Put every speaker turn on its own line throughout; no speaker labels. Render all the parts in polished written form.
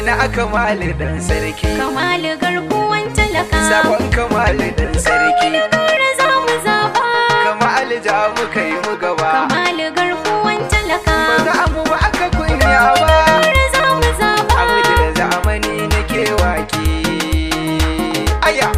na Kamalu dan sarki.
Kamalu garkuwan talaka.
Sabon Kamalu dan sarki.
Kamalu za mu zaba.
Kamalu ja mu kai mu gaba.
Kamalu garkuwan talaka.
Ba za mu ba aka kunya ba.
Kamalu za mu zaba.
Abu da zamani nake waki. Aya.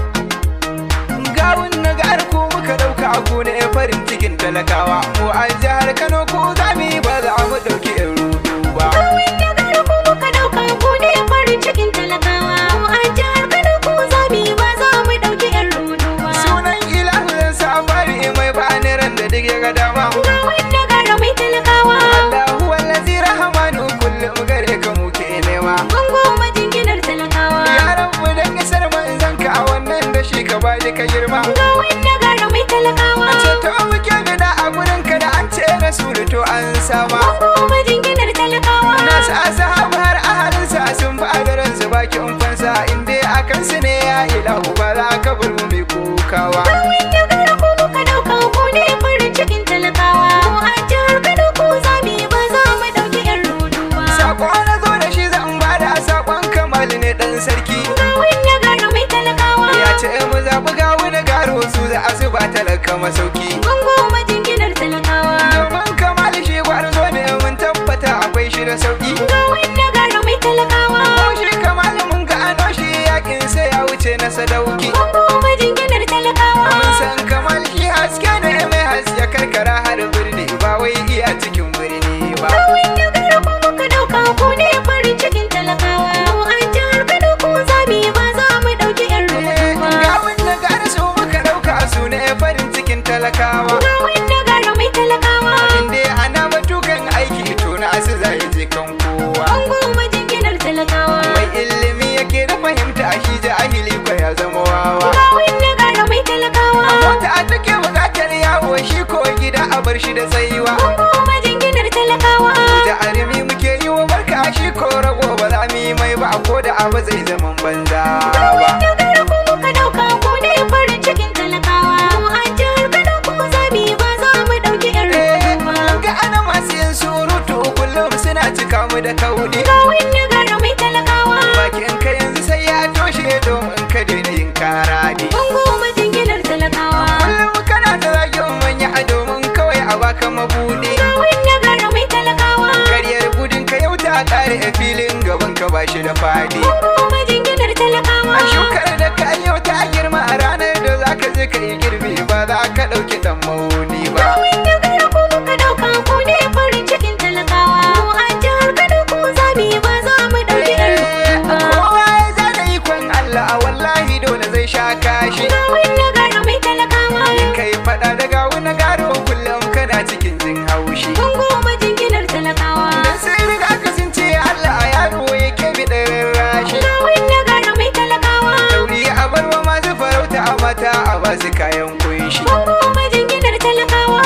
Gawun na garku muka dauka ku ne farin cikin talakawa. Mu a jihar Kano ko zami ba za mu dauki rudu ba.
Gawun na garku muka dauka ku ne farin cikin talakawa. Mu a jihar Kano ko zami ba za mu dauki rudu ba.
Sunan ilahu zan safari mai baniran da duk ya ga dama.
Gawun na gara mai talakawa.
Allahu wallazi rahmanu kullum gare ka muke nema.
Bango majinginar talakawa.
Yaran mu dan isar manzon ka a wannan da shi ka bani ka girma.
Gawun na gara mai talakawa.
Ce to muke gida a gurin ka da an ce rasulu to an sama.
Bango majinginar talakawa.
Nasu ashabu har ahalinsa sun fi adaran su baki umfansa inda akan su ne ya ilahu ba za ka bar mu mai kokawa.
Gawun na gara ku muka dauka ku ne farin cikin talakawa. Mu a jihar Kano ko zami ba za mu dauki yan rudu ba.
Sako na zo da shi zan bada sakon Kamal ne dan sarki.
Gawun na gara mai talakawa.
Ya ce mu zaɓi gawu na garo su za a su ba talaka masauki.
Bango majinginar talakawa.
Domin Kamal shi gwarzo ne mun tabbata akwai shi da sauki.
Gawun na gara mai talakawa.
Ko shi Kamal mun ga ano shi yakin sai ya wuce na sadauki.
Bango majinginar talakawa.
Mun san Kamal shi haske ne mai haske karkara har birni ba wai iya cikin birni ba.
Gawun na gara ku muka dauka ku ne farin cikin talakawa. Mu a jihar Kano ko zami ba za mu dauki yan rudu ba.
Gawun na gara su muka ɗauka su ne farin cikin talakawa.
Gawun na gara mai talakawa.
Inda ana matukan aiki to na asu zai je kan kowa.
Bango majinginar talakawa.
Mai ilimi yake da fahimta shi jahili ko ya zama wawa.
Gawun na gara mai talakawa.
Mota take bukatar yawo shi ko gida a bar shi da tsayuwa.
Bango majinginar talakawa.
Da arimi muke yi wa barka shi ko rago ba za mu yi mai ba ko da abu zai zaman banza ba.
Na gara ku muka dauka ku ne farin cikin talakawa. Mu a jihar Kano ko zami ba za mu dauki yan rudu ba.
Ga ana masu yin surutu kullum suna cika mu da kaudi.
Gawun na gara mai talakawa.
Bakin ka yanzu sai ya toshe domin ka daina yin karadi.
Bango majinginar talakawa.
Kullum kana da zagin manya a domin kawai a baka mabudi.
Gawun na gara mai talakawa.
Karyar gudun ka yau ta kare a filin gaban ka ba shi da fadi.
Bango majinginar talakawa.
A shukar da ka yau ta girma a ranar da za ka je ka yi girbi ba za ka ɗauki ɗan mauni ba.
Gawun na gara ku muka dauka ku ne farin cikin talakawa. Mu a jihar Kano ko zami ba za mu dauki yan rudu ba.
Kowa ya zana ikon Allah a wallahi dole zai sha kashi.
Gawun na gara mai talakawa.
Kai faɗa da gawu na garo kullum kana cikin jin haushi.
Bango majinginar talakawa.
Dan sai riga ka sun ce Allah a yaro yake bi ɗarin rashi.
Gawun na gara mai talakawa.
Dauri a barwa masu farauta a mata a basu kayan kunshi.
Bango majinginar talakawa.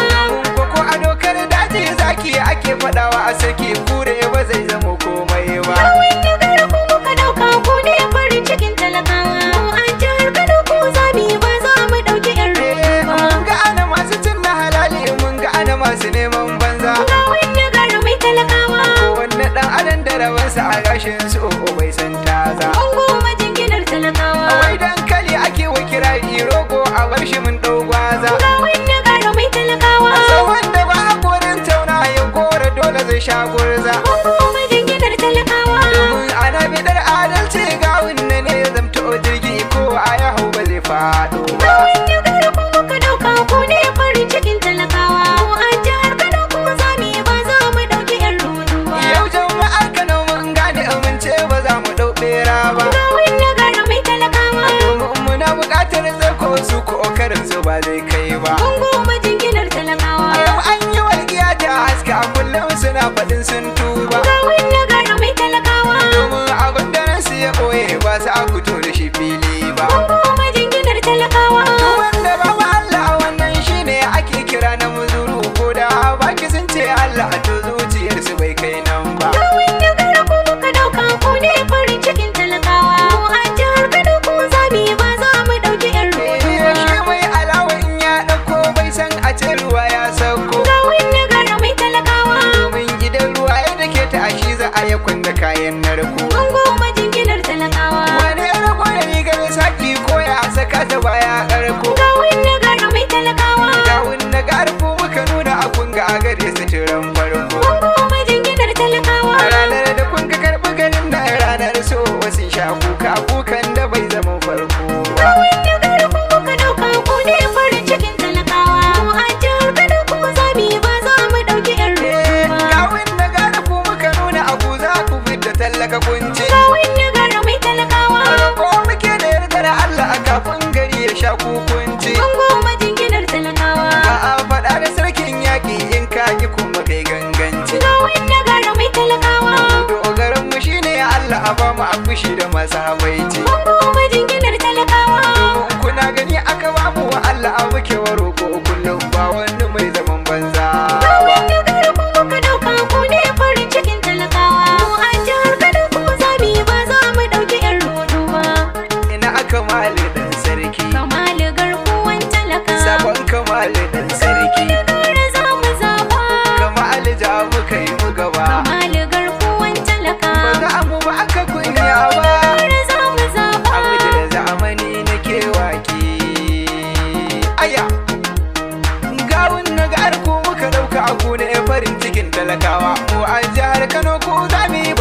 Koko a dokar daji zaki ake faɗawa a sake kure ba zai zama komai ba.
Gawun na gara ku muka dauka ku ne farin cikin talakawa. Mu a jihar Kano ko zami ba za mu dauki yan rudu ba.
Mun ga ana masu cin na halali mun ga ana masu neman banza.
Gawun na gara mai talakawa.
Kowanne ɗan adam da rawansa a gashin su bai san taza.
Bango majinginar talakawa.
Wai dankali ake wa kirari rogo a bar shi mun ɗau gwaza.
Gawun na gara mai talakawa.
Tsohon da ba a korin tauna ya gora dole zai sha gurza.
Bango majinginar talakawa.
Domin ana bidar adalci gawun na ne ya zamto jirgi ko a ya hau ba zai faɗo ba.
Gawun na gara ku muka dauka ku ne farin cikin talakawa. Mu a jihar Kano ko zami ba za mu dauki yan rudu ba.
Yau jama'ar Kano mun gane amince ba za mu ɗau ɓera ba.
Gawun na gara mai talakawa.
Domin muna buƙatar zako su ko karin su ba zai kai ba.
Bango majinginar talakawa.
Yau an yi walƙiya ta haska kullum suna faɗin sun tuba.
Gawun na gara mai talakawa.
Domin abin da nasu ya ɓoye ba su a fito da shi fili ba.
Bango majinginar talakawa.
Duk wanda ba ma Allah wannan shine ake kira na muzuru ko da baki sun ce Allah a to zuciyarsu bai kai nan ba.
Gawun na gara ku muka dauka ku ne farin cikin talakawa. Mu a jihar Kano ko zami ba za mu dauki yan rudu ba.
Shi mai alawa in ya ɗauko bai san a ce ruwa ya sauko.
Gawun na gara mai talakawa.
Domin gidan ruwa ya dake ta a shi za a yakun da kayan narko.
Bango majinginar
turan farko.
Goma jinginar talakawa.
A ranar da kun ka karɓi garin na ranar so wasu sha kuka kukan da bai zama farko.
Gawun na garku muka ɗauka ku ne farin cikin talakawa. Mu a jihar Kano ku zabi ba za mu ɗauki ƴan roƙo ba.
Gawun na gara ku muka nuna abu za ku fidda tallaka kunce.
Gawun na gara mai talakawa.
Ko muke da yardar Allah a kafin gari ya sha kukunci.
Goma jinginar talakawa.
Ba a faɗa da sarkin yaƙi in ka ki kuma kai ganganci.
Gawun na gara mai talakawa.
Dogaran mu shine Allah a ba mu akushi da masu habaici.
Goma jinginar talakawa.
Kuna gani aka ba mu wa Allah a muke wa roƙo kullum ba wani mai zaman banza.
Gawun na garku muka ɗauka ku ne farin cikin talakawa. Mu a jihar Kano ku zabi ba za mu ɗauki ƴan roƙo ba.
Ina aka mali dan sarki.
Kamalu garkuwan talaka.
Sabon kamali dan sarki.
Gara za mu zaɓa.
Kamali ja mu kai mu gaba.
Kamalu garkuwan talaka.
Ba za mu ba aka kunya ba.
Gara za mu zaɓa.
Abu da zamani na kewaki. Aya. Gawun na ga arko muka ɗauka a ku ne farin cikin talakawa. Mu a jihar Kano ku zami